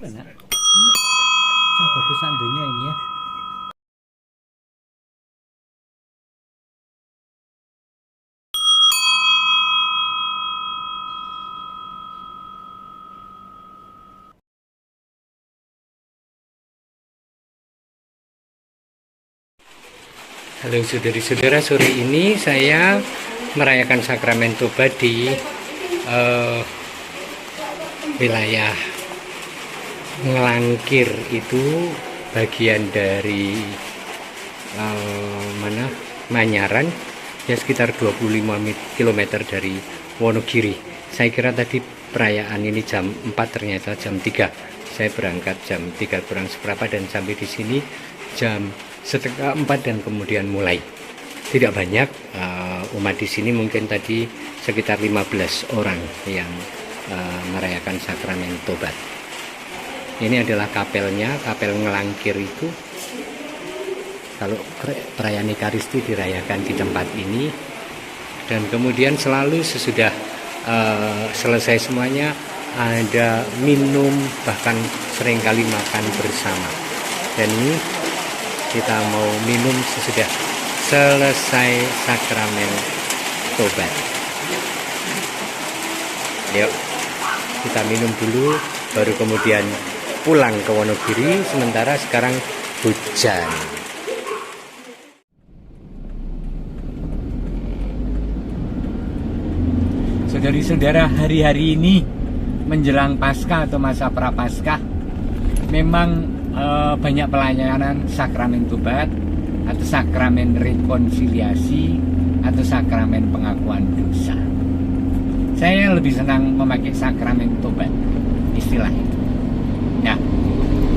apa nak? Bagus seandainya ini ya. Halo saudari-saudara, sore ini saya merayakan sakramen tobat di wilayah Ngelangkir. Itu bagian dari Manyaran, ya sekitar 25 km dari Wonogiri. Saya kira tadi perayaan ini jam 4, ternyata jam 3. Saya berangkat jam 3 kurang seperempat dan sampai di sini jam setengah 4 dan kemudian mulai. Tidak banyak umat di sini, mungkin tadi sekitar 15 orang yang merayakan sakramen tobat. Ini adalah kapelnya, kapel Ngelangkir itu. Kalau perayaan Ekaristi dirayakan di tempat ini, dan kemudian selalu sesudah selesai semuanya ada minum, bahkan seringkali makan bersama. Dan ini kita mau minum sesudah selesai sakramen tobat. Yuk, kita minum dulu, baru kemudian pulang ke Wonogiri. Sementara sekarang hujan. Saudari-saudara, hari-hari ini menjelang Paskah atau masa Prapaskah, memang banyak pelayanan sakramen tobat atau sakramen rekonsiliasi atau sakramen pengakuan dosa. Saya lebih senang memakai sakramen tobat, istilahnya. Nah,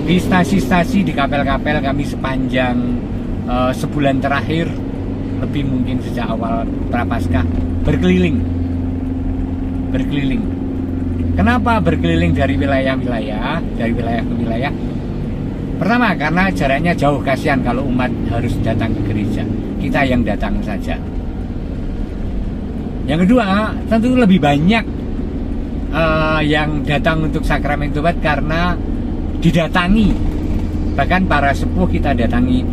di stasi-stasi, di kapel-kapel kami sepanjang sebulan terakhir, lebih mungkin sejak awal Prapaskah, berkeliling. Kenapa berkeliling dari wilayah-wilayah, dari wilayah ke wilayah? Pertama, karena jaraknya jauh, kasihan kalau umat harus datang ke gereja. Kita yang datang saja. Yang kedua, tentu lebih banyak yang datang untuk sakramen tobat karena didatangi. Bahkan para sepuh kita datangi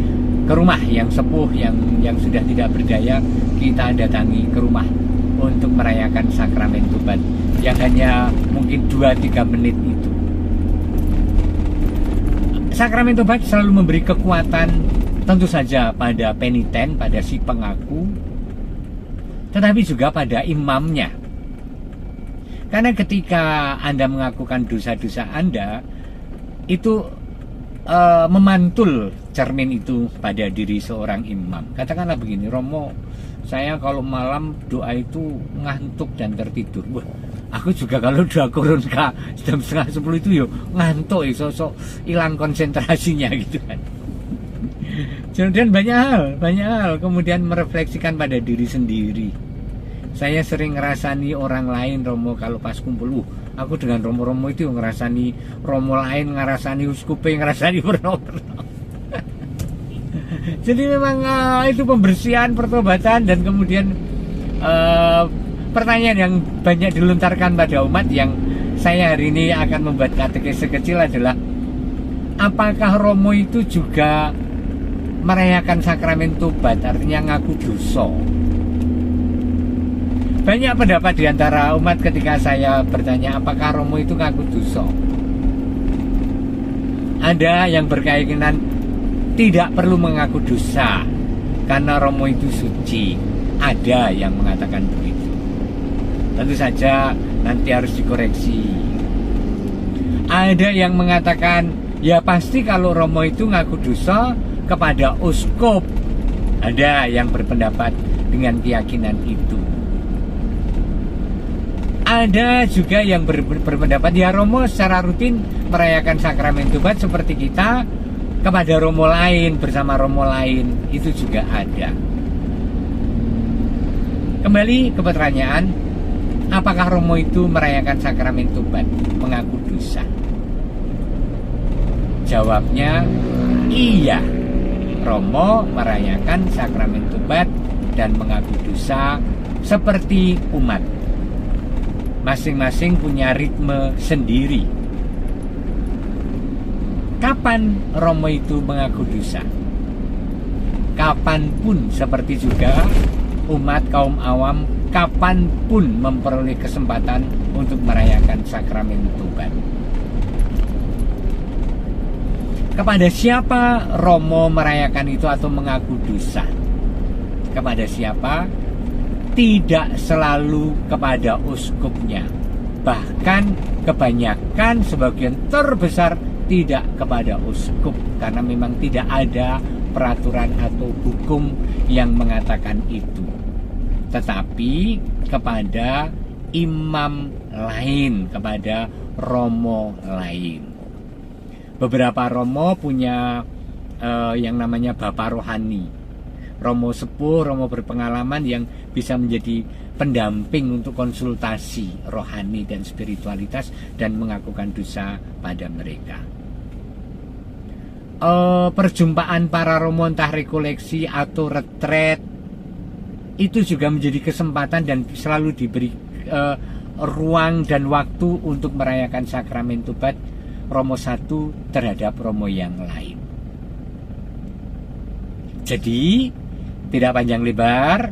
ke rumah, yang sepuh, yang sudah tidak berdaya, kita datangi ke rumah untuk merayakan sakramen tobat yang hanya mungkin 2-3 menit itu. Sakramen tobat selalu memberi kekuatan tentu saja pada peniten, pada si pengaku, tetapi juga pada imamnya. Karena ketika Anda mengakukan dosa-dosa Anda, itu memantul cermin itu pada diri seorang imam. Katakanlah begini, Romo, saya kalau malam doa itu ngantuk dan tertidur. Wah, aku juga kalau doa kurun ke jam 9:30 itu yo ngantuk, sosok hilang konsentrasinya gitu kan. Kemudian banyak hal kemudian merefleksikan pada diri sendiri. Saya sering ngerasani orang lain, Romo, kalau pas kumpul, aku dengan Romo-Romo itu ngerasani Romo lain, ngerasani uskupe, ngerasani berno-berno. Jadi memang itu pembersihan, pertobatan, dan kemudian pertanyaan yang banyak dilontarkan pada umat yang saya hari ini akan membuat katekese kecil adalah, apakah Romo itu juga merayakan sakramen tobat, artinya ngaku dosa? Banyak pendapat di antara umat ketika saya bertanya apakah Romo itu ngaku dosa. Ada yang berkeyakinan tidak perlu mengaku dosa karena Romo itu suci. Ada yang mengatakan begitu. Tentu saja nanti harus dikoreksi. Ada yang mengatakan ya pasti kalau Romo itu ngaku dosa kepada uskup. Ada yang berpendapat dengan keyakinan itu. Ada juga yang berpendapat ya Romo secara rutin merayakan sakramen tobat seperti kita kepada Romo lain, bersama Romo lain. Itu juga ada. Kembali ke pertanyaan, apakah Romo itu merayakan sakramen tobat, mengaku dosa? Jawabnya iya. Romo merayakan sakramen tobat dan mengaku dosa seperti umat. Masing-masing punya ritme sendiri. Kapan Romo itu mengaku dosa? Kapanpun, seperti juga umat kaum awam kapanpun memperoleh kesempatan untuk merayakan sakramen tobat. Kepada siapa Romo merayakan itu atau mengaku dosa? Kepada siapa? Tidak selalu kepada uskupnya. Bahkan kebanyakan, sebagian terbesar tidak kepada uskup, karena memang tidak ada peraturan atau hukum yang mengatakan itu, tetapi kepada imam lain, kepada romo lain. Beberapa romo punya yang namanya bapak rohani, romo sepuh, romo berpengalaman yang bisa menjadi pendamping untuk konsultasi rohani dan spiritualitas dan mengakukan dosa pada mereka. Perjumpaan para romo, entah rekoleksi atau retret, itu juga menjadi kesempatan dan selalu diberi ruang dan waktu untuk merayakan sakramen tobat romo satu terhadap romo yang lain. Jadi tidak panjang lebar,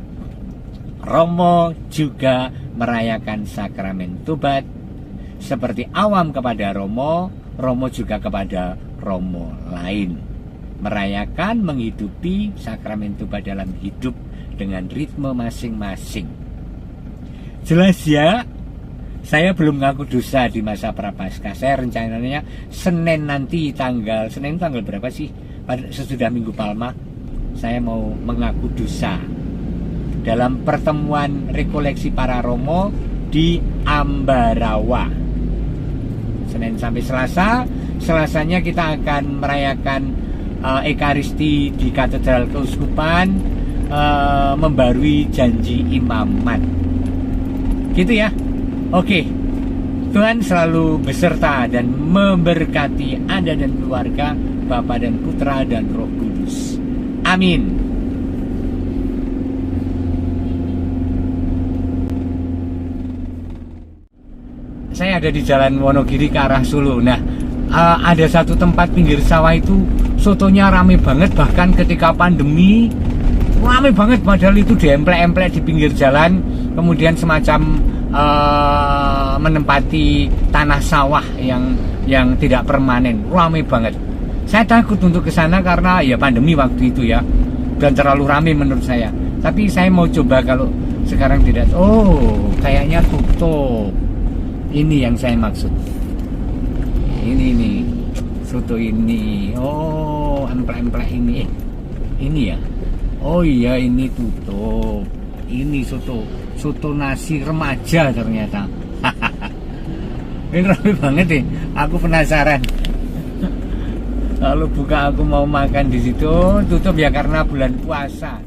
romo juga merayakan sakramen tobat seperti awam kepada romo, romo juga kepada romo lain. Merayakan, menghidupi sakramen tobat dalam hidup dengan ritme masing-masing. Jelas ya, saya belum ngaku dosa di masa Prapaskah. Saya rencananya Senin nanti Senin tanggal berapa sih? Sesudah Minggu Palma, saya mau mengaku dosa dalam pertemuan rekoleksi para romo di Ambarawa. Senin sampai Selasa. Selasanya kita akan merayakan Ekaristi di Katedral Keuskupan, membarui janji imamat. Gitu ya. Oke. Tuhan selalu beserta dan memberkati Anda dan keluarga, Bapa dan Putra dan Roh Kudus. Amin. Saya ada di Jalan Wonogiri ke arah Solo. Nah, ada satu tempat pinggir sawah itu sotonya rame banget, bahkan ketika pandemi rame banget, padahal itu diemplek-emplek di pinggir jalan, kemudian semacam menempati tanah sawah yang tidak permanen, rame banget. Saya takut untuk ke sana karena ya pandemi waktu itu ya, dan terlalu rame menurut saya. Tapi saya mau coba kalau sekarang tidak. Oh, kayaknya tutup. Ini yang saya maksud. Ini soto ini. Oh, emplek-emplek ini. Ini ya. Oh iya, ini tutup. Ini soto nasi remaja ternyata. Ini ramai banget deh. Aku penasaran. Kalau buka aku mau makan di situ, tutup ya karena bulan puasa.